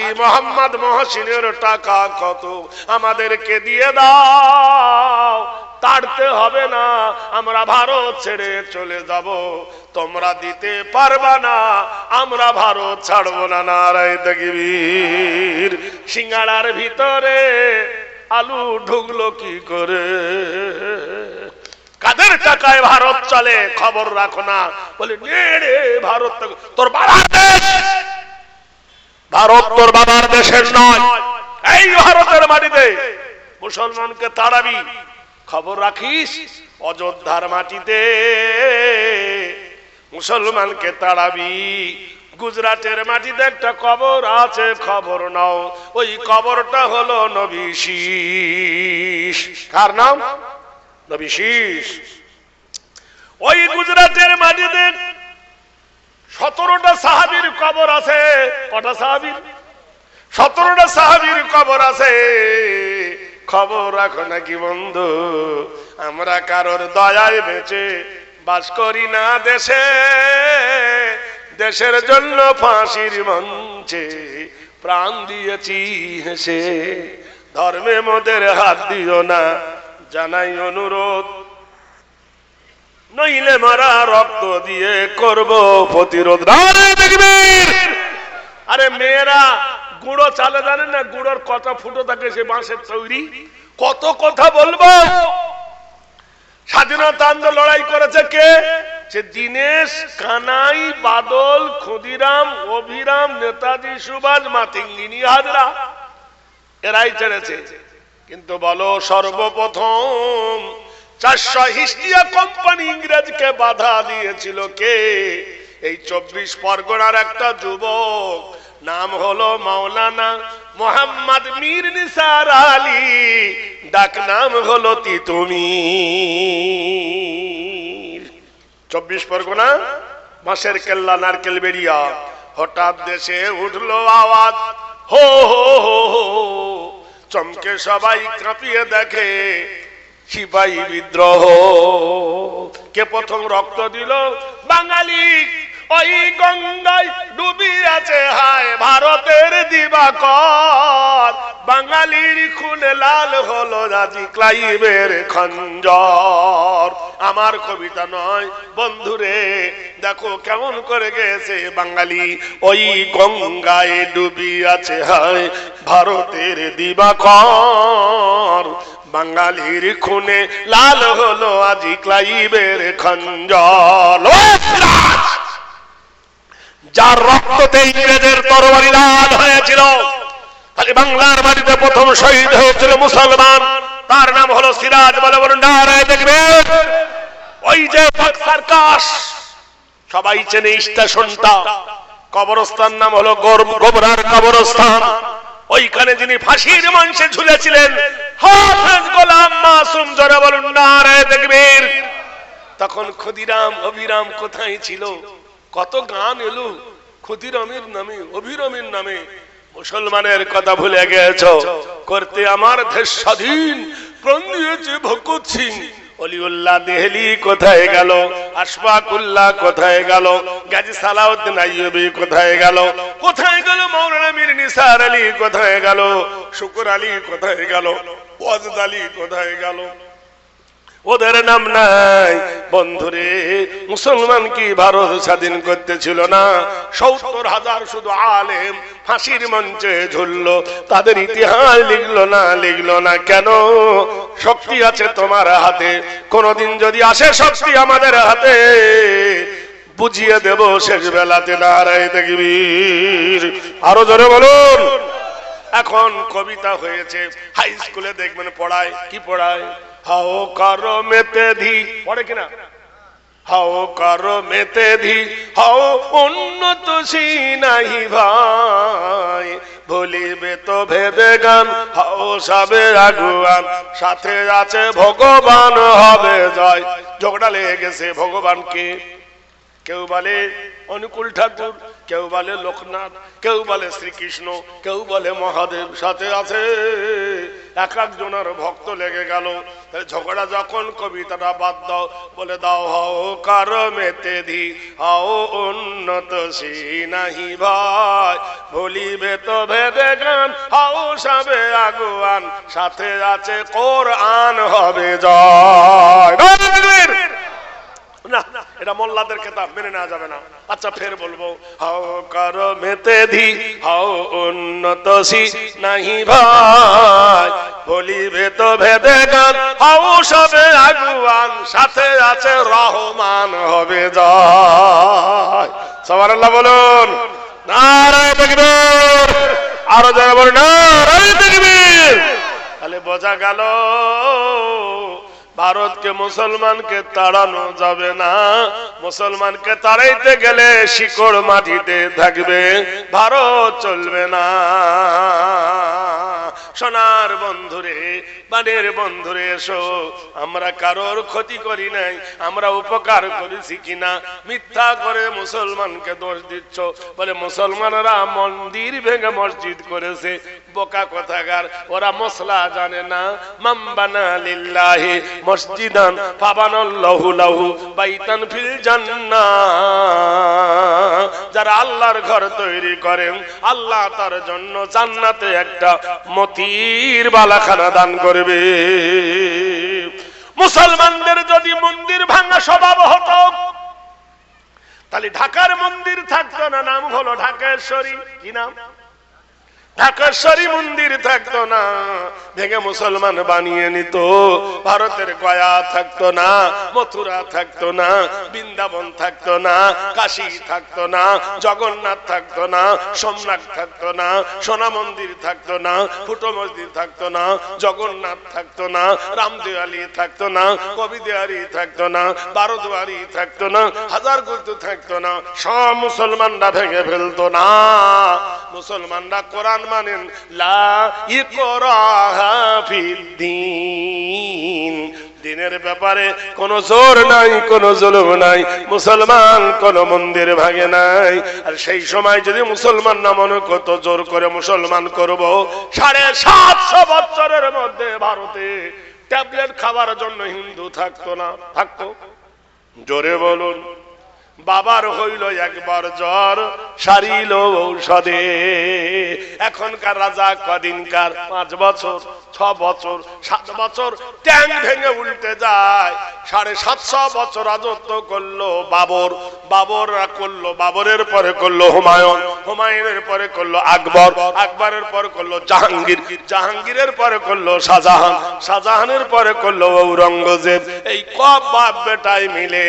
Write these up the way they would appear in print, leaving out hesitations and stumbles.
হাজী মোহাম্মদ মহসিনের টাকা কত, আমাদেরকে দিয়ে দাও, তাড়তে হবে না, আমরা ভারত ছেড়ে চলে যাব, তোমরা দিতে পারবা না, আমরা ভারত ছাড়বো না। নারায়ে তাকবীর। সিঙ্গাড়ার ভিতরে আলু ঢুকলো কি করে? কাদের টাকায় ভারত চলে খবর রাখো না। বলে রে ভারত তোর বাবার দেশ, ভারত তোর বাবার দেশের নয়। এই ভারতের মাটিতে মুসলমানকে তাড়াবি, খবর রাখিস অযোধ্যার মাটিতে মুসলমানকে তাড়াবি। গুজরাটের মাটিতে একটা কবর আছে, খবর নাও, ওই কবরটা হলো নবী শীশ। কার নাম? নবী শীশ। ওই গুজরাটের মাটিতে 17টা সাহাবীর কবর আছে। কটা সাহাবীর? 17টা সাহাবীর কবর আছে। খবর রাখো নাকি বন্ধু, আমরা কারোর দয়ায় বেঁচে বাস করি না দেশে, দেশের জন্য ফাঁসির মঞ্চে প্রাণ দিয়েছি হেসে। ধর্মে মোদের হাত দিও না, জানাই অনুরোধ, নইলে মারা রক্ত দিয়ে করব প্রতিরোধ। আরে মেয়েরা গুঁড়ো চালে জানেন না, গুঁড়োর কত ফুটো থাকে সে বাঁশের তৈরি। কত কথা বলবো। স্বাধীনতা আন্দোলন লড়াই করেছে কে? সে দীনেশ, কানাই, বাদল, ক্ষুদিরাম, অভিরাম, নেতাজি সুভাষ, মাতঙ্গিনী হাজরা, এরাই ছেড়েছে। কিন্তু বলো সর্বপ্রথম 400 হিস্ট্রিয়া কোম্পানি ইংরেজকে বাধা দিয়েছিল কে? এই 24 পরগনার একটা যুবক, নাম হলো মাওলানা মোহাম্মদ মীর নিসার আলী, ডাক নাম হলো তিতুমির। 24 পরগনা, বাঁশের কেল্লা, নারকেল বেরিয়া। হঠাৎ দেশে উঠলো আওয়াজ, হো হো হো হো, চমকে সবাই কাঁপিয়ে দেখে সিপাহী বিদ্রোহ। কে প্রথম রক্ত দিল? বাঙালি। ওই গঙ্গায় ডুবি আছে হায় ভারতের দিবাকর, বাঙালির খুনে লাল হলো রাজি ক্লাইভের খঞ্জর। আমার কবিতা নয় বন্ধুরে, দেখো কেমন করে গেছে বাঙালি। ওই গঙ্গায় ডুবি আছে হায় ভারতের দিবাকর, বাঙালির খুনে লাল হলো আজি ক্লাইভের খঞ্জর। যার রক্ততে ইংরেজের তরবারি লাল হয়েছিল, খালি বাংলার মাটিতে প্রথম শহীদ হয়েছিল মুসলমান, তার নাম হলো সিরাজ। বলে বলুন নারায়ে তাকবীর। ওই যে সার্কাস সবাই চেনে, স্টেশনটা, কবরস্থান নাম হলো গোবরার কবরস্থান। ওইখানে যিনি ফাঁসির মঞ্চে ঝুলেছিলেন হাফেজ গোলাম মাসুম। জোরে বলুন নারায়ে তাকবীর। তখন ক্ষুদিরাম, অভিরাম কোথায় ছিল? কত গান এলো ক্ষুদিরামের নামে, অভিরামের নামে। মুসলমানের কথা ভুলে গেছো, করতে আমার দেশ স্বাধীন প্রাণ দিয়েছে ভগৎ সিং। অলিউল্লাহ দেহলি কোথায় গেল? আশফাকুল্লাহ কোথায় গেল? গাজী সালাউদ্দিন আইয়ুবী কোথায় গেল? কোথায় গেল মাওলানা মীর নিসার আলী? কোথায় গেল শুকুর আলী? কোথায় গেল ওয়াজেদ আলী? কোথায় গেল? ওদের নাম নাই। বন্ধুরে, মুসলমান কি ভারত স্বাধীন করতেছিল না? 70,000 শুধু আলেম ফাঁসির মঞ্চে ঝুললো, তাদের ইতিহাস লিখলো না? লিখলো না কেন? শক্তি আছে তোমার হাতে, কোনদিন যদি আসে শক্তি আমাদের হাতে, বুঝিয়ে দেব শেষ বেলাতে। নারায়ে তাকবীর। আরো জোরে বলুন। এখন কবিতা হয়েছে, হাই স্কুলে দেখবেন পড়ায়। কি পড়ায়? হাও কারো মেতে ধি, পড়ে কিনা? হাও কারো মেতে ধি, হাও উন্নত সিনাহি ভাই, বলিবে তো ভেবে গান, হাও সবে আগুয়ান, সাথে আছে ভগবান হবে জয়। ঝগড়া লেগে গেছে ভগবানকে। কেউ বলে অনুকূল ঠাকুর, কেউ বলে লোকনাথ, কেউ বলে শ্রীকৃষ্ণ, কেউ বলে মহাদেব, সাথে আছে এক একজনের ভক্ত লেগে গেল। ঝগড়া যখন কবিতাটা বাদ দাও, বলে দাও হও কার মেতে ধি হও উন্নত সি নাহি ভাই, বলিবে তো ভেদে গান হও সবে আগুয়ান, সাথে আছে কোরআন হবে জয়। না, এটা মোল্লাদের খেতাব, মেনে নেওয়া যাবে না। আচ্ছা ফের বলবো, হাও কার মেতে ধি হাও উন্নত সি নাহি ভাই, বলিবে তো ভেদে গান হাও সবে আগুয়ান, সাথে আছে রহমান হবে জয়। সুবহানাল্লাহ বলুন, নারায়ে তাকবীর। আরো যারা বলুন নারায়ে তাকবীর। তাহলে বোঝা গেল ভারতকে মুসলমানকে তাড়ানো যাবে না। মুসলমানকে তাড়াইতে গেলে শিকড় মাটিতে থাকবে, ভারত চলবে না। সোনার বন্ধুরে, বানের বন্ধুরে, এসো, আমরা কারোর ক্ষতি করি নাই, আমরা উপকার করেছি কিনা মিথ্যা করে মুসলমানকে দোষ দিচ্ছ। বলে মুসলমানরা মন্দির ভেঙে মসজিদ করেছে, বোকা কথাকার, ওরা মশলা জানে না। মামবানা লিল্লাহি মসজিদান ফাবানাল্লাহু লাহু বাইতান ফিল জান্নাহ, যারা আল্লাহর ঘর তৈরি করেন আল্লাহ তার জন্য জান্নাতে একটা মতির বালাখানা দান করবে। মুসলমানদের যদি মন্দির ভাঙা স্বভাব হতো, তাহলে ঢাকার মন্দির থাকতো না, নাম হলো ঢাকেশ্বরী। কি নাম? ঢাকেশ্বরী মন্দির থাকতো না, ভেঙে মুসলমান বানিয়ে নিত। ভারতের গয়া থাকতো না, মথুরা থাকতো না, বৃন্দাবন থাকতো না, কাশী থাকতো না, জগন্নাথ থাকতো না, সোমনাথ থাকতো না, সোনা মন্দির থাকতো না, ফুটো মসজিদ থাকতো না, জগন্নাথ থাকতো না, রামদেওয়ালি থাকতো না, কবিদেওয়ালি থাকতো না, বারোদুয়ারি থাকতো না, হাজার গুরু থাকতো না। সব মুসলমানরা ভেঙে ফেলতো না। মুসলমানরা কোরআন মানেন, লা ইকরাহা ফিদ্দীন, দিনের ব্যাপারে কোনো জোর নাই, কোনো জুলুম নাই। মুসলমান কোন মন্দির ভাঙে নাই। আর সেই সময় যদি মুসলমান না মনে কত জোর করে মুসলমান করব, 750 বছরের মধ্যে ভারতে ট্যাবলেট খাবার জন্য হিন্দু থাকতো না? থাকতো? জোরে বলুন। বাবার হইল একবার জ্বর, সারিল ঔষধে। এখনকার রাজা কদিনকার, 5 বছর, 6 বছর, 7 বছর ট্যাং ভেঙে উল্টে যায়। 750 বছর রাজত্ব করলো বাবর, বাবররা করলো, বাবরের পরে করলো হুমায়ুন, হুমায়ুনের পরে করলো আকবর, আকবরের পরে করলো জাহাঙ্গীর, জাহাঙ্গীরের পরে করলো শাহজাহান, শাহজাহানের পরে করলো ঔরঙ্গজেব। এই কব বাপ বেটাই মিলে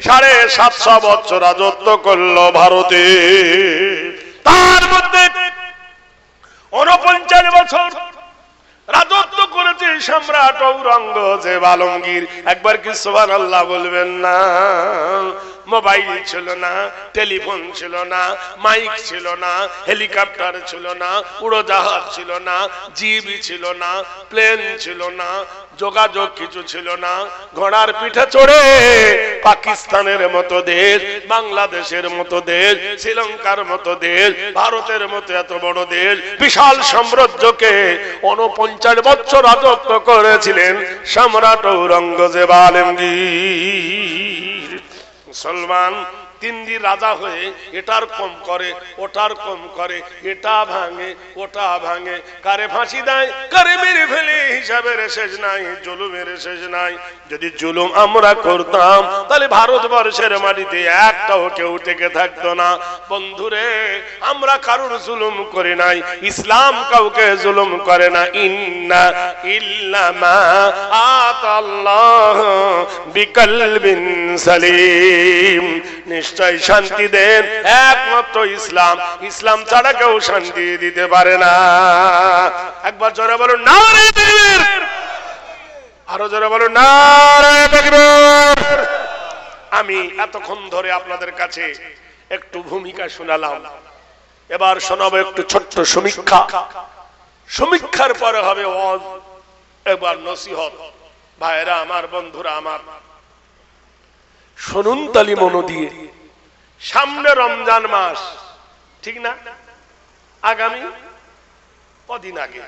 750 বছর রাজত্ব করলো ভারতে। তার মধ্যে 49 বছর রাজত্ব করেছে সম্রাট ঔরঙ্গজেব আলমগীর। একবার কি সুবহানাল্লাহ বলবেন না? মোবাইল ছিল না, টেলিফোন ছিল না, মাইক ছিল না, হেলিকপ্টার ছিল না, উড়োজাহাজ ছিল না, জিপ ছিল না, প্লেন ছিল না, যোগাযোগ কিছু ছিল না। ঘোড়ার পিঠে চড়ে পাকিস্তানের মতো দেশ, বাংলাদেশের মতো দেশ, শ্রীলঙ্কার মতো দেশ, ভারতের মতো এত বড় দেশ, বিশাল সাম্রাজ্যকে 49 বছর রাজত্ব করেছিলেন সম্রাট ঔরঙ্গজেব আলমগীর। মুসলমান 3 দিন রাজা হয়ে এটার কম করে, ওটার কম করে, এটা ভাঙে, ওটা ভাঙে, কারে ফাঁসি দেয়, কারে মেরে ফেলে, হিসাবের শেষ নাই, জুলুমের শেষ নাই। যদি জুলুম আমরা করতাম তাহলে ভারতবর্ষের মাটিতে একটাও কেউ টেকে থাকতো না। বন্ধুরে, আমরা কারুর জুলুম করি নাই, ইসলাম কাউকে জুলুম করে না। ইন্না ইল্লামা আতাল্লাহ বিকলবিন সালিম, নিশ্চয় শান্তি দেন একমাত্র ইসলাম, ইসলাম ছাড়া কেউ শান্তি দিতে পারে না। একবার জোরে বলুন নারে তাকবীর, আরো জোরে বলুন নারে তাকবীর। আমি এতক্ষণ ধরে আপনাদের কাছে একটু ভূমিকা শোনালাম, এবার শোনাবো একটু ছোট্ট সমীক্ষা। সমীক্ষার পরে হবে ওয়াজ, এবার নসিহত। ভাইরা আমার, বন্ধুরা আমার, শুনুন তালি মন দিয়ে। সামনে রমজান মাস, ঠিক না? আগামী কদিন আগে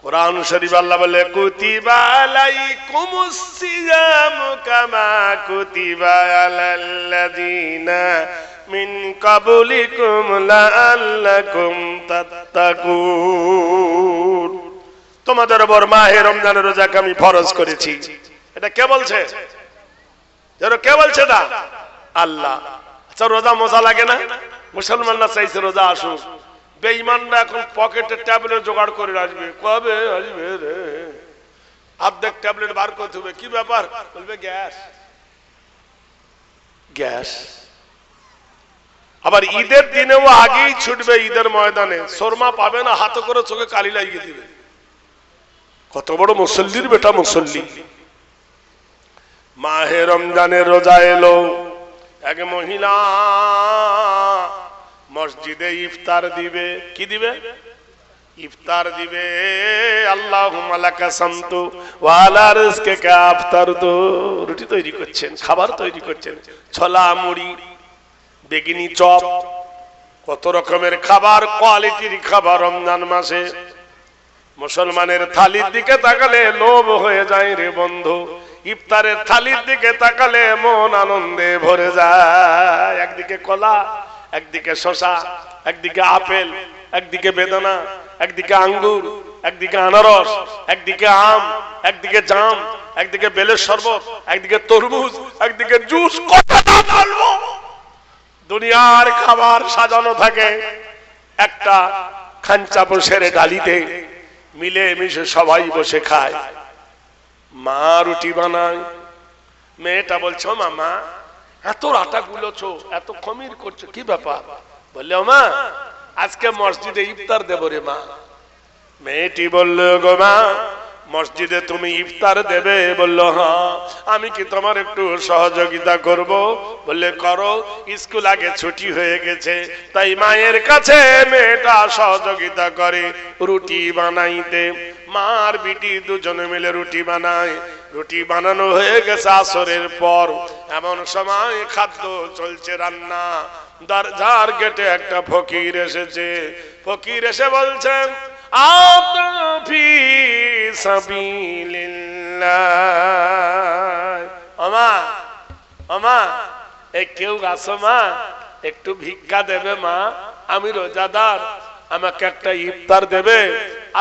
কোরআন শরীফ আল্লাহ বলে কুতিবা আলাইকুমুস সিয়ামু কামা কুতিবা আলাল্লাযিনা মিন ক্বাবলিকুম লাআল্লাকুম তাত্তাকুন। তোমাদের উপর মাহে রমজানের রোজাকে আমি ফরজ করেছি। এটা কে বলছে? কে বলছে? না, আল্লাহ। আচ্ছা, রোজা মজা লাগে না? মুসলমানরা চাইছে রোজা আসুক, বেঈমানরা এখন পকেটে ট্যাবলেট জোগাড় করে আসবে। কবে আসবে রে? অর্ধেক ট্যাবলেট বার করতে হবে। কি ব্যাপার? বলবে গ্যাস। গ্যাস। আবার ঈদের দিনেও আগেই ছুটবে ঈদের ময়দানে, শর্মা পাবে না, হাতে করে চোখে কালি লাগিয়ে দিবে। কত বড় মুসল্লির বেটা মুসল্লি। মাহে রমজানের রোজা এলো, এক মহিলা মসজিদে ইফতার দিবে। কি দিবে? ইফতার দিবে। আল্লাহুম্মা লাকা সামতু ওয়া আলা রিজকিকা আফতারতু। রুটি তৈরি করছেন, খাবার তৈরি করছেন, ছোলা মুড়ি, বেগিনি চপ, কত রকমের খাবার, কোয়ালিটির খাবার রমজান মাসে। মুসলমানের থালির দিকে তাকালে লোভ হয়ে যায় রে বন্ধু। ইফতারের থালির দিকে তাকালে মন আনন্দে ভরে যায়। একদিকে কলা, একদিকে শসা, একদিকে আপেল, একদিকে বেদানা, একদিকে আঙ্গুর, একদিকে আনারস, একদিকে আম, একদিকে জাম, একদিকে বেলের শরবত, একদিকে তরমুজ, একদিকে জুস। কতটা বলবো? দুনিয়ার খাবার সাজানো থাকে একটা খাঞ্চা বসের ডালিতে, মিলে মিশে সবাই বসে খায়। মা রুটি বানায়, মেয়েটা বলছো মামা এত আটা গুলোছো, এত খমির করছো, কি ব্যাপার? বললে ও মা আজকে মসজিদে ইফতার দেবো রে মা। মেয়েটি বলল গো মা মসজিদে তুমি ইফতার দেবে? বলল হ্যাঁ। আমি কি তোমার একটু সহযোগিতা করব? বললে করো, স্কুল আগে ছুটি হয়ে গেছে, তাই মায়ের কাছে মেয়েটা সহযোগিতা করে রুটি বানাইতে। মার বিটি দুজনে মিলে রুটি বানায়। রুটি বানানো হয়ে গেছে আসরের পর। এমন সময় খাদ্য চলছে রান্না। দরজার গেটে একটা ফকির এসেছে। ফকির এসে বলছেন আতফি সাবিলিল্লাহ। ওমা ওমা এই কেউ আসো মা, একটু ভিক্ষা দেবে মা, আমি রোজাদার, আমাকে একটা ইফতার দেবে।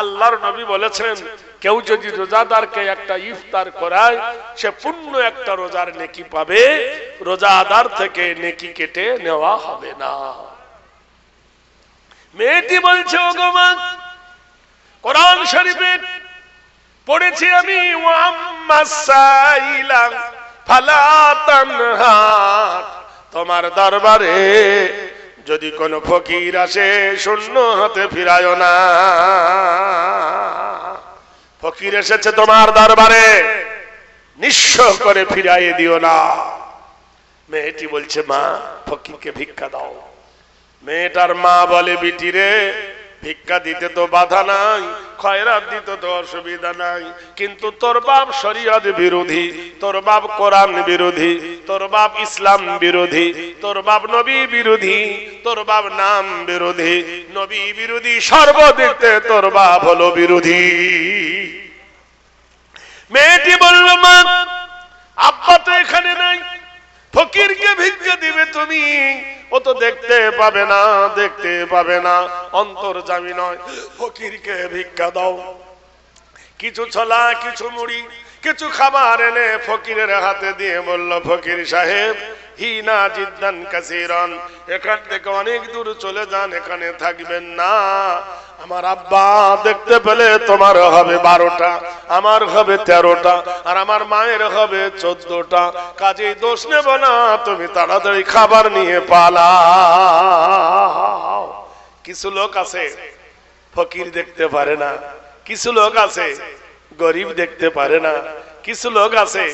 আল্লাহর নবী বলেছেন কেউ যদি রোজাদারকে একটা ইফতার করায় সে পূর্ণ একটা রোজার নেকি পাবে, রোজাদার থেকে নেকি কেটে নেওয়া হবে না। মেয়েটি বলছে ওগো মা কোরআন শরীফে পড়েছি আমি তোমার দরবারে যদি কোন ফকির আসে শূন্য হাতে ফিরায় না। ফকির এসেছে তোমার দরবারে, নিঃস্ব করে ফিরাইয়ে দিও না। মেয়েটি বলছে মা ফকিরকে ভিক্ষা দাও। মেয়েটার মা বলে বিটি রে ভিক্ষা দিতে তো বাধা নাই, খয়রাত দিতে তো অসুবিধা নাই, কিন্তু তোর বাপ শরীয়ত বিরোধী, তোর বাপ কোরআন বিরোধী, তোর বাপ ইসলাম বিরোধী, তোর বাপ নবী বিরোধী, তোর বাপ নাম বিরোধী, নবী বিরোধী, সর্বদিকে তোর বাপ হলো বিরোধী। মেয়েটি বলল মা আব্বা তো এখানে নাই, ফকিরকে ভিক্ষা দিবে তুমি, ও তো দেখতে পাবে না, দেখতে পাবে না, অন্তর্যামী নয়, ফকিরকে ভিক্ষা দাও। কিছু ছোলা, কিছু মুড়ি, কিছু খাবার এনে ফকিরের হাতে দিয়ে বলল ফকির সাহেব হিনা জিদ্দান কাসীরান, এখান থেকে অনেক দূর চলে যান, এখানে থাকবেন না। আমার আব্বা দেখতে পেলে তোমার হবে 12টা, আমার হবে 13টা, আর আমার মায়ের হবে 14টা, কাজেই দোষ নেব না, তুমি তাড়াতাড়ি খাবার নিয়ে পালাও। কিছু লোক আছে ফকির দেখতে পারে না, কিছু লোক আছে গরিব দেখতে পারে না, কিছু লোক আছে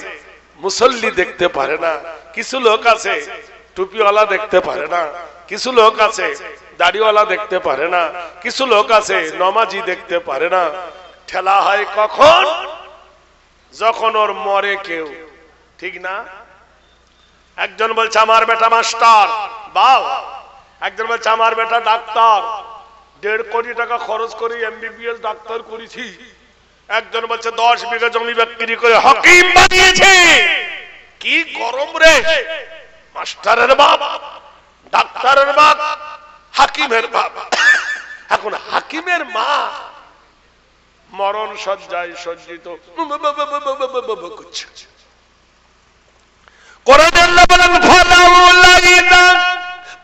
মুসল্লি দেখতে পারে না, কিছু লোক আছে টুপিওয়ালা দেখতে পারে না, কিছু লোক আছে দাড়িওয়ালা দেখতে পারে না, কিছু লোক আছে নমাজি দেখতে পারে না। ঠেলা হয় কখন? যখন ওর মরে কেউ, ঠিক না? একজন বলছে আমার বেটা মাস্টার, বাহ। একজন বলছে আমার বেটা ডাক্তার, 1.5 কোটি টাকা খরচ করে MBBS ডাক্তার করেছি, একজন বলছে 10 বিঘা জমি বিক্রি করে হাকিম বানিয়েছে। কি গরম রে! মাস্টারের বাপ, ডাক্তারের বাপ, হাকিমের বাপ। এখন হাকিমের মা মরণ সজ্জায় সজ্জিত করছে। কোরআন আল্লাহ বলেন ফালাউলাইনা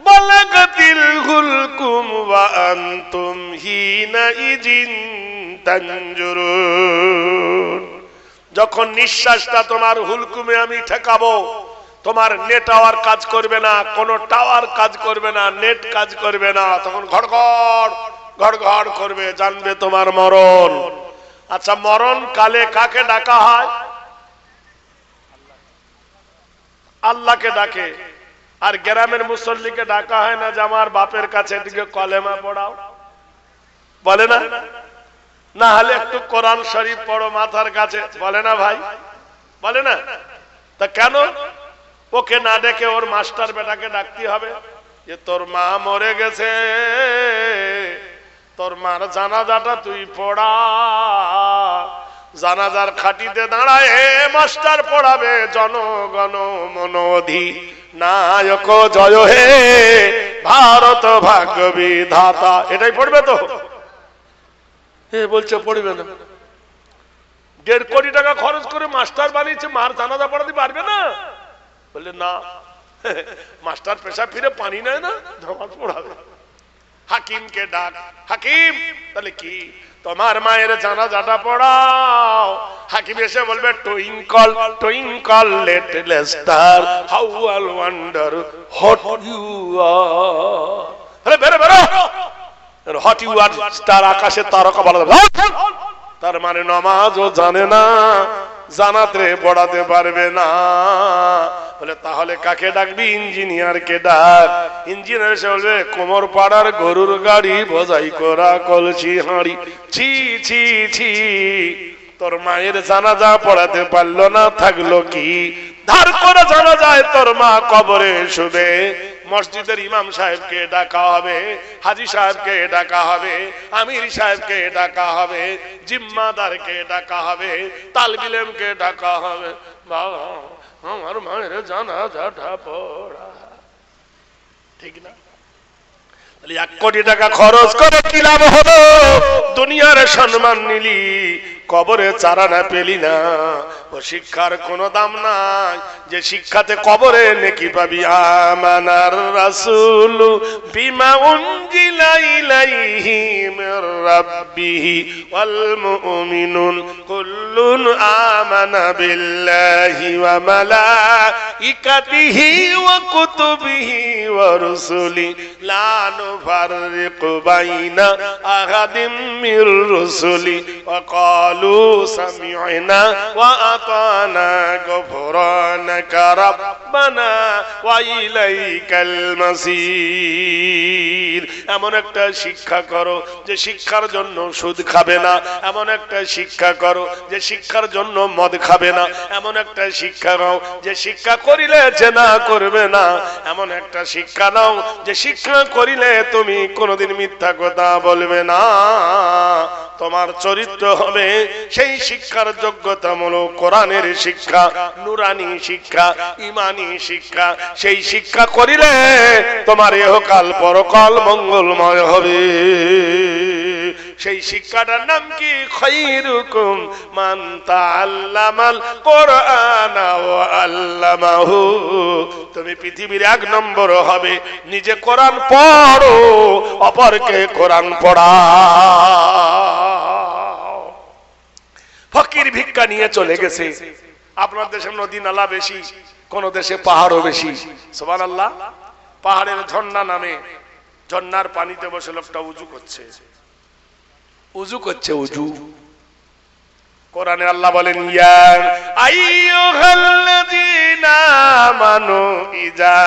বালাগাতিল হুলকুম ওয়া আনতুম হিনাইজিন তানজুরুন। যখন নিঃশ্বাসটা তোমার হুলকুমে আমি ঠেকাবো, তোমার নেটওয়ার্ক কাজ করবে না, কোন টাওয়ার কাজ করবে না, নেট কাজ করবে না, তখন ঘড়ঘড় ঘড়ঘড় করবে, জানবে তোমার মরণ। আচ্ছা, মরণ কালে কাকে ডাকা হয়? আল্লাহকে ডাকে। আর গ্রামের মুসল্লিকে ডাকা হয় না যে আমার বাপের কাছে দিকে কলেমা পড়াও? বলে না? না হলে একটু কোরআন শরীফ পড়ো মাথার কাছে, বলে না ভাই? বলে না? তা কেন ওকে না ডেকে ওর মাস্টার বেটাকে ডাকতে হবে যে তোর মা মরে গেছে, তোর মার জানাজাটা তুই পড়া। জানাজার খাটিতে দাঁড়ায় মাস্টার পড়াবে জনগণ মন অধিনায়ক জয় হে ভারত ভাগ্য বিধাতা, এটাই পড়বে তো? বলছে পড়বে না। 1.5 কোটি টাকা খরচ করে মাস্টার বানিয়েছে, মার জানাজা পড়াতে পারবে না? বললে না, মাস্টার পেশা ফিরে পানি নেয় না, নামাজ পড়াবে। হাকিমকে ডাক, হাকিম তাহলে কি তোমার মায়ের জানাজাটা পড়াও। হাকিম এসে বলবে twinkle twinkle little star how I wonder what you are. আরে বেরো বেরো, হট ইউ আর স্টার, আকাশে তারকা বলা যাবে। তার মানে নামাজও জানে না, জানাতে পড়াতে পারবে না। বলে তাহলে কাকে ডাকবি? ইঞ্জিনিয়ারকে ডাক। ইঞ্জিনিয়ার এসে বলবে কোমর পাড়ার গরুর গাড়ি বোঝাই করা কলসি হাঁড়ি। ছি ছি ছি, তোর মায়ের জানাজা পড়াতে পারলো না, থাকলো কি? ধার করে জানা যায় তোর মা কবরে শুবে। মসজিদের ইমাম সাহেবকে ডাকা হবে, হাজী সাহেবকে ডাকা হবে, আমির সাহেবকে ডাকা হবে, জিম্মাদারকে ডাকা হবে, তালবে ইলমকে ডাকা হবে। বাবা আমার মায়ের জানাজাটা পড়া, ঠিক না? 1 কোটি টাকা খরচ করে কি লাভ হলো? দুনিয়ার সম্মান নিলি, কবরে চারানা পেলি না। ও শিক্ষার কোনো দাম নাই যে শিক্ষাতে কবরে নেকি পাবি। আমানার রাসূল বিমা উনজিলা ইলাইহি মির রাব্বিহি ওয়াল মুমিনুন কুল্লুন আমানা বিল্লাহি ওয়া মালাইকাতিহি ওয়া কুতুবিহি ওয়া রুসুলি লা নুফাররিকু বাইনা আহাদিম মির রুসুলি ওয়া ক্বালু সামি'না ওয়া আতানা গফরানাকা রাব্বানা ওয়া ইলাইকাল মাসির। এমন একটা শিক্ষা করো যে শিক্ষার জন্য সুদ খাবে না, এমন একটা শিক্ষা করো যে শিক্ষার জন্য মদ খাবে না, এমন একটা শিক্ষা নাও যে শিক্ষা করিলে জেনা করবে না, এমন একটা শিক্ষা নাও যে শিক্ষা করিলে তুমি কোনোদিন মিথ্যা কথা বলবে না। তোমার চরিত্র হবে সেই শিক্ষার যোগ্যতামূলক কোরআনের শিক্ষা, নুরানি শিক্ষা, ইমানি শিক্ষা। সেই শিক্ষা করিলে তোমার ইহকাল পরকাল মঙ্গলময় হবে। সেই শিক্ষাটার নাম কি? খায়রুকুম মান তাআল্লামাল কোরআন ওয়া আল্লামাহু। তুমি পৃথিবীর 1 নম্বর হবে, নিজে কোরআন পড়ো, অপরকে কোরআন পড়াও। ফকির ভিক্ষা নিয়ে চলে গেছে। আপনার দেশে নদী নালা বেশি, কোন দেশে পাহাড়ও বেশি। সুবহানাল্লাহ। পাহাড়ের ঝর্ণা নামে, ঝর্ণার পানিতে বসে লোকটা উজু করছে, উজু করছে, উজু। কোরআনে আল্লাহ বলেন ইয়া আইয়ুহাল্লাযীনা আমানু ইযা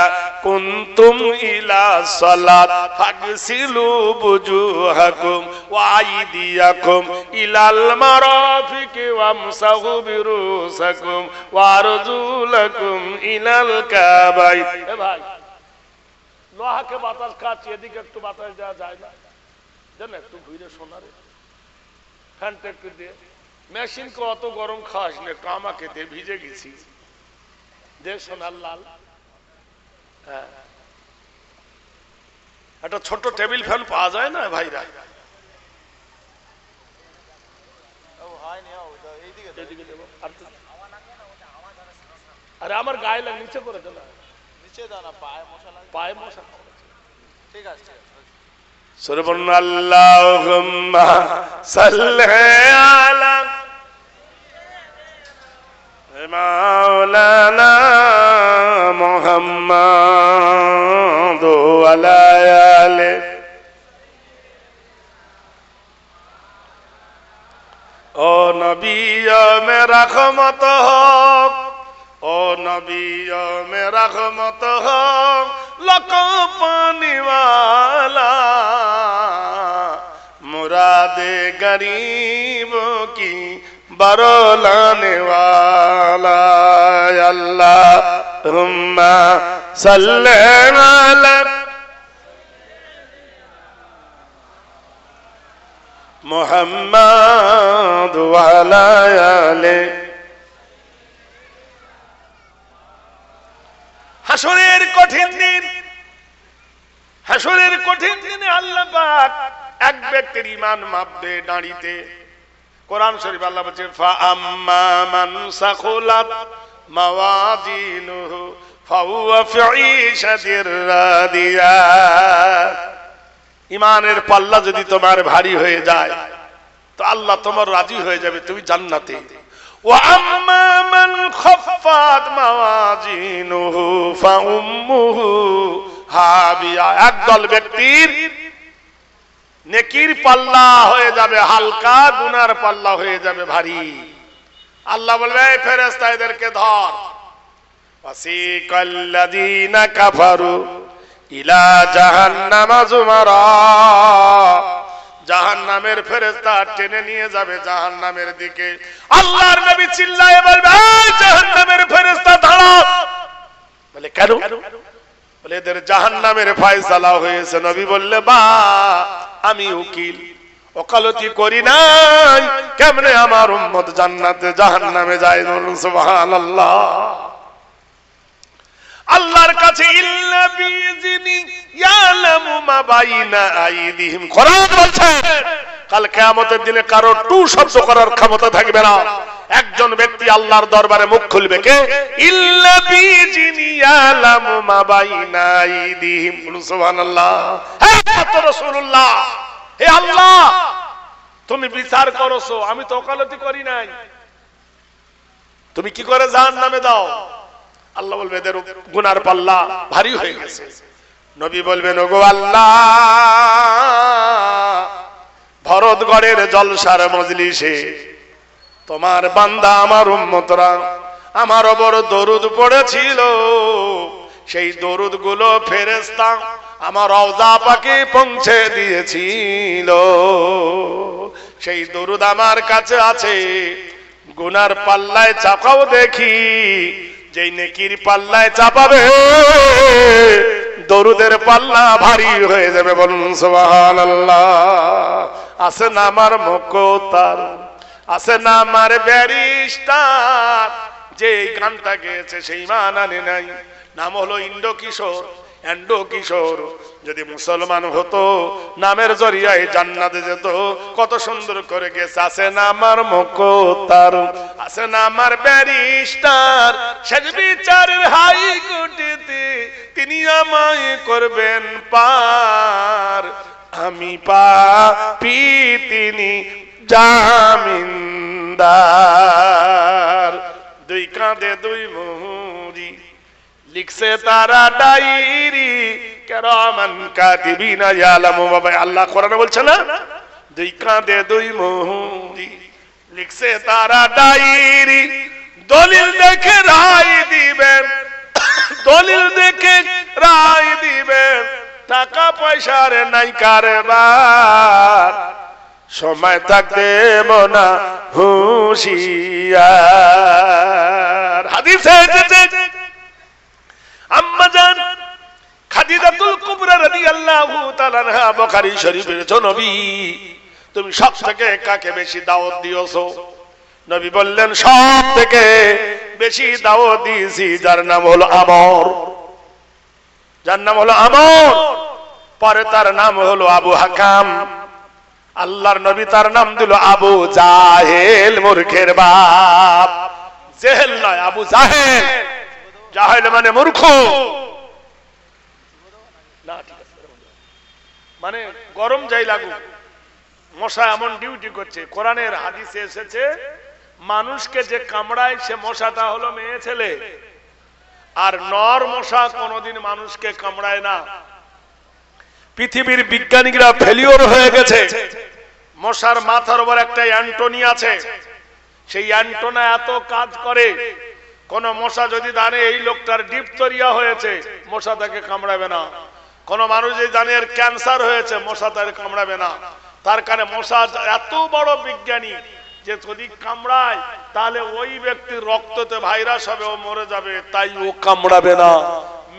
কুনতুম ইলা সালাত ফাগসিলু বুজুহাকুম ওয়া আইদিয়াকুম ইলাল মারাফিকি ওয়ামসাহু বিরুসাকুম ওয়া আরজুলাকুম ইলাল কাবাইন। এ ভাই, লোহাকে বাতাস খাচ্ছে, এদিকে একটু বাতাস দেওয়া যায় না? জানেন একটু ঘুরে শোনারে ফ্যানটা একটু দিয়ে মেশিনকে অত গরম খাস না, আমাকে দে, ভিজে গেছি, দে সোনার লাল। হ্যাঁ, একটা ছোট টেবিল ফ্যান পাওয়া যায় না ভাইরা? আরে আমার গায়ে লাগে, নিচে করে দে না, নিচে দাও না, পায়ে মশা। ঠিক আছে, সুবহান আল্লাহুম্মা সাল্লি আলা মাওলানা মুহাম্মাদ ওয়া আলা আলি ও নবী মে রহমত হো, ও নবী মে রহমত হো, লকো পানি वाला मुरादे गरीबों की बरलाने वाला। अल्लाहुम्मा सल्ली अला मुहम्मद व अला आले। হাসরের কঠিন দিন, হাসরের কঠিন দিনে আল্লাহ পাক এক ব্যক্তির ঈমান মাপবে দাঁড়িতে। কোরআন শরীফ আল্লাহ বলছে ফা আম্মা মান সাকুলাত মাওয়াজিনুহু ফাহুয়া ফি ঈশাতির রাদিয়া। ঈমানের পাল্লা যদি তোমার ভারী হয়ে যায় তো আল্লাহ তোমার রাজি হয়ে যাবে, তুমি জান্নাতে। ওয়া আম্মা মান খাফফাত মাওয়াজিনুহু ফাউম্মুহু হাবিয়া। একদল ব্যক্তির নেকির পাল্লা হয়ে যাবে হালকা, গুনার পাল্লা হয়ে যাবে ভারী। আল্লাহ বলবে এই ফেরেশতা এদেরকে ধর। ওয়াসিকাল্লাযীনা কাফারু ইলা জাহান্নামা যুমারা। জাহান্নামের ফেরেশতা টেনে নিয়ে যাবে জাহান্নামের দিকে। আল্লাহর নবী চিল্লায়ে বলবে এই জাহান্নামের ফেরেশতা দাঁড়াও। বলে কেন? বলে এদের জাহান্নামের ফয়সালা হয়েছে। নবী বললে বা আমি উকিল, ওকালতি করি নাই, কেমনে আমার উম্মত জান্নাতে জাহান্নামে যায়? সুবহানাল্লাহ। আল্লাহর কাছে ইল্লা বিইজনি ইয়ালামু মা বাইনা আইদিহিম। কোরআন বলছে কাল কিয়ামতের দিনে কারো টু শব্দ করার ক্ষমতা থাকবে না। একজন ব্যক্তি আল্লাহর দরবারে মুখ খুলবে, কে? ইল্লা বিইজনি ইয়ালামু মা বাইনা আইদিহিম। সুবহানাল্লাহ। হে রাসূলুল্লাহ, হে আল্লাহ তুমি বিচার করছো, আমি তো ওকালতি করি নাই, তুমি কি করে জাহান্নামে দাও? আল্লাহ বলবে এদের গুনার পাল্লা ভারী হয়ে গেছে। নবী বলবেন ওগো আল্লাহ, ভরতগড়ের জলসার মজলিসে তোমার বান্দা আমার উম্মতরা আমার ওপর দরুদ পড়েছিল, সেই দরুদ গুলো ফেরেশতা আমার রওজা পাকে পৌঁছে দিয়েছিল। সেই দরুদ আমার কাছে আছে, গুনার পাল্লায় চাপাও দেখি, যেই নেকির পাল্লায় চাপাবে দরুদের পাল্লা ভারী হয়ে যাবে। বলুন সুবহানাল্লাহ। আছে না আমার মুক্তার, আছে না আমার ব্যারিস্টার, যে গানটা গেয়েছে সেই মান আনে নাই। নাম হলো ইন্দ্র কিশোর, এন্ডো কিশোর। যদি মুসলমান হতো নামের জরিয়ায় জান্নাতে যেত। কত সুন্দর করে গেছে। আছে না আমার মুক্তার, আছে না আমার ব্যারিস্টার, শেষ বিচারের হাইকোর্টেতে তিনি আমায় করবেন পার। আমি পাপী, তিনি জামিনদার। দুই কাঁধে দুই মুহুরি, লিখছে তারা ডায়েরি, কিরামান কাতিবিনা ইয়ালামু। বাবা আল্লাহ কোরআনে বলছে না, দুই কাঁধে দুই মুহুরি, লিখছে তারা ডায়েরি। দলিল দেখে রায় দিবেন, দলিল দেখে রায় দিবেন। টাকা পয়সার নাই কারবার, সময় থাকতে মনা হুঁশিয়ার। হাদিসে এসেছে আম্মা জান খাদিজাতুল কুবরা রাদিয়াল্লাহু তাআলা আনহা, বুখারী শরীফের নবী, তুমি সবথেকে কাকে বেশি দাওয়াত দিয়েছো? নবী বললেন সব থেকে বেশি দাওয়াত দিয়েছি যার নাম হলো আমর, যার নাম হলো আমর, পরে তার নাম হলো আবু হাকাম। আল্লাহর নবী তার নাম দিল আবু জাহেল, মূর্খের বাপ। জেহেল নয়, আবু জাহেল। জাহেল মানে মূর্খ, মানে গরম যাই লাগুক, মশা এমন ডিউটি করছে। কোরআনের হাদিসে এসেছে মানুষকে যে কামড়ায় সে মশাটা হলো মেয়ে ছেলে, আর নর মশা কোনোদিন মানুষকে কামড়ায় না। পৃথিবীর বিজ্ঞানীরা ফেলিওর হয়ে গেছে। মশার মাথার উপর একটা অ্যান্টনি আছে, সেই অ্যান্টোনা এত কাজ করে, কোন মশা যদি জানে এই লোকটার ডিপথেরিয়া হয়েছে মশা তাকে কামড়াবে না। কোন মানুষ যদি জানে এর ক্যান্সার হয়েছে মশা তাকে কামড়াবে না। তার কারণে মশা এত বড় বিজ্ঞানী যে যদি কামড়ায় তাহলে ওই ব্যক্তির রক্ততে ভাইরাস হবে, ও মরে যাবে, তাই ও কামড়াবে না।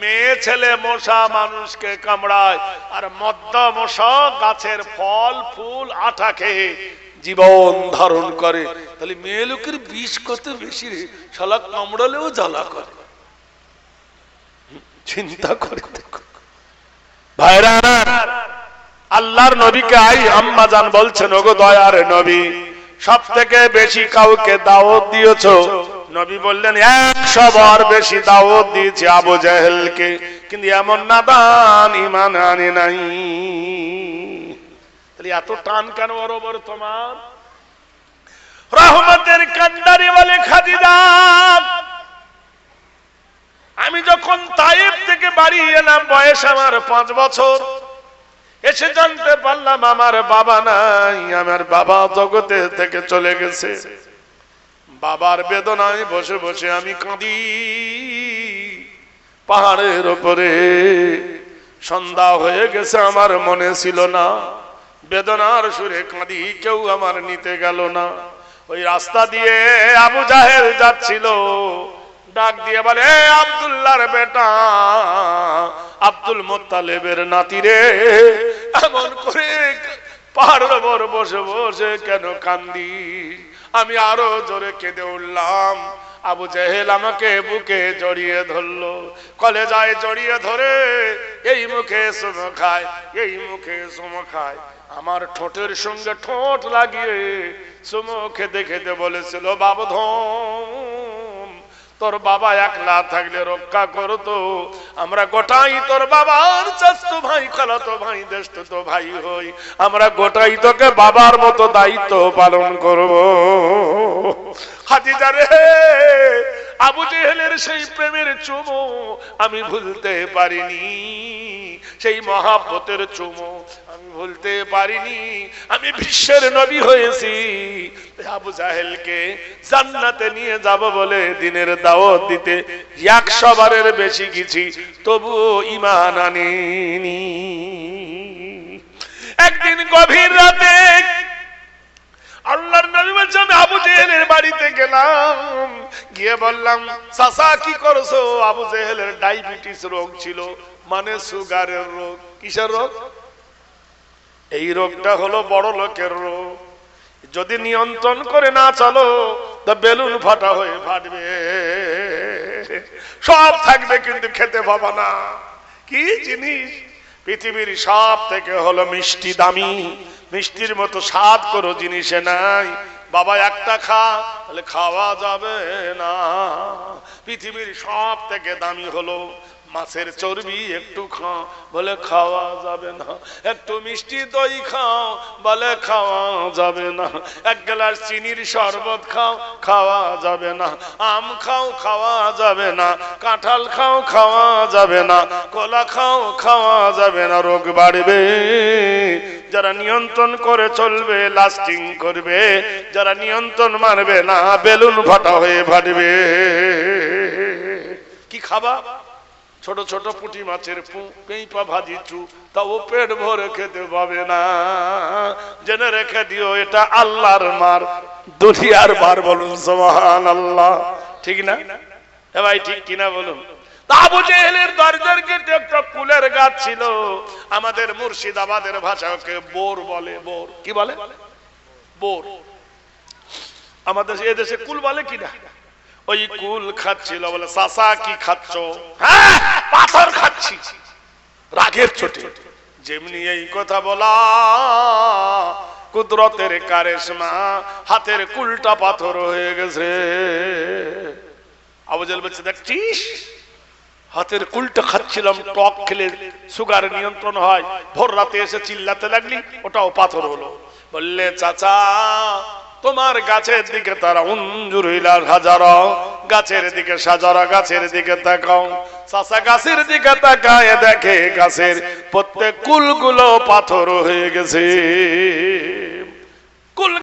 মেয়ে ছেলে মশা মানুষকে কামড়ায়, আর মদ্দা মশা গাছের ফল ফুল আঠা খেয়ে জীবন ধারণ করে। তাহলে মেয়ে লোকের বিষ কত বেশি রে, শালা কামড়ালেও জ্বালা করে। চিন্তা করে দেখো ভাইরা, আল্লাহর নবীকে আই আম্মা জান বলছেন ওগো দয়ার নবী সব থেকে বেশি কাউকে দাওয়াত দিয়েছো? নবী বললেন 100 বার বেশি দাওয়াত দিয়েছি আবু জাহেলকে, কিন্তু এমন নাদান ঈমান আনে নাই। তাহলে এত টান কেন ওর উপর তোমার? রহমতের কান্ডারি বলে খাদিজা, আমি যখন তায়েফ থেকে বাড়ি এলাম বয়স আমার 5 বছর, এসে জানতে পারলাম আমার বাবা নাই, আমার বাবা জগতে থেকে চলে গেছে। বাবার বেদনায় বসে বসে আমি কাঁদি। পাহাড়ের উপরে সন্ধ্যা হয়ে গেছে, আমার মনে ছিল না, বেদনার সুরে কাঁদি, কেউ আমার নিতে গেল না। ওই রাস্তা দিয়ে আবু জাহেল যাচ্ছিল, ডাক দিয়ে বলে আব্দুল্লাহর বেটা, আব্দুল মুত্তালিবের নাতি রে, এমন করে পাহাড়ের উপর বসে বসে কেন কান্দি? আমি আরো জোরে কেঁদে উঠলাম। আবু জাহেল আমাকে বুকে জড়িয়ে ধরলো, কলেজায় জড়িয়ে ধরে এই মুখে চুমো খায়, এই মুখে চুমো খায়। আমার ঠোঁটের সঙ্গে ঠোঁট লাগিয়ে চুমো খেতে খেতে বলেছিল বাবধন, তোর বাবা একলা থাকলে রক্ষা করতো, আমরা গোটাই তোর বাবার চাচতো ভাই, খালাতো ভাই, জ্যেষ্ঠতো ভাই হই, আমরা গোটাই তোকে বাবার মতো দায়িত্ব পালন করব। খাদিজা রে, আবু জেহেলের সেই প্রেমের চুমো আমি ভুলতে পারিনি, সেই মহাব্বতের চুমো আমি ভুলতে পারিনি। আমি বিশ্বের নবী হয়েছি, আবু জাহেলকে জান্নাতে নিয়ে যাব বলে দিনের দাওয়াত দিতে 100 বারের বেশি গেছি, তবুও ঈমান আনিনি। একদিন গভীর রাতে আল্লাহর নবী বলছেন আবু জেহেলের বাড়িতে গেলাম, গিয়ে বললাম চাচা কি করছো? আবু জেহেলের ডায়াবেটিস রোগ ছিল, মানে সুগারের রোগ। কিসের রোগ? এই রোগটা হলো বড় লোকের রোগ, যদি নিয়ন্ত্রণ করে না চলো তো বেলুন ফাটা হয়ে ফাটবে, সব থাকবে কিন্তু খেতে পাবা না। কি জিনিস? পৃথিবীর সব থেকে হলো মিষ্টি দামি, মিষ্টির মতো স্বাদ কোনো জিনিসে নাই। বাবা একটা খা, তাহলে খাওয়া যাবে না। পৃথিবীর সব থেকে দামি হলো মাছের চর্বি, একটু খাও বলে খাওয়া যাবে না। একটু মিষ্টি দই খাও বলে খাওয়া যাবে না। এক গ্লাস চিনির শরবত খাও, খাওয়া যাবে না। আম খাও, খাওয়া যাবে না। কাঁঠাল খাও, খাওয়া যাবে না। কলা খাও, খাওয়া যাবে না। রোগ বাড়বে। যারা নিয়ন্ত্রণ করে চলবে লাস্টিং করবে, যারা নিয়ন্ত্রণ মানবে না বেলুন ফাটা হয়ে ফাটবে। কি খাবা? ছোট ছোট পুঁটি মাছের পেঁপা ভাজি চু, তাও পেট ভরে খেতে পাবে না। জেনে রেখে দিও এটা আল্লাহর মার, দুনিয়ার বার। বলুন সুবহানাল্লাহ। ঠিক না ভাই? ঠিক কিনা বলুন? আবু জেহেলের দরজার গেটে একটা কুলের গাছ ছিল, আমাদের মুর্শিদাবাদের ভাষাকে বোর বলে। বোর কি বলে? বোর। আমাদের এদেশে কুল বলে কিনা, ওই কুল খাচ্ছিল, বলে চাচা কি খাচ্ছ? হ্যাঁ পাথর খাচ্ছি, রাগের চোটে। যেমনি এই কথা বলা, কুদরতের কারিশমা, হাতের কুলটা পাথর হয়ে গেছে। আবু জেহেল বলছে, দেখছিস হাতের কুলটা খাচ্ছিলাম, টক খেলে সুগার নিয়ন্ত্রণ হয়, ভোর রাতে এসে চিল্লাতে লাগলি, ওটাও পাথর হলো। বললে চাচা তোমার গাছের দিকে তারা উঞ্জুর হইলার হাজারা, গাছের দিকে সাজারা, গাছের দিকে তাকাও। চাচা গাছের দিকে তাকায় দেখে গাছের প্রত্যেক কুলগুলো পাথর হয়ে গেছে।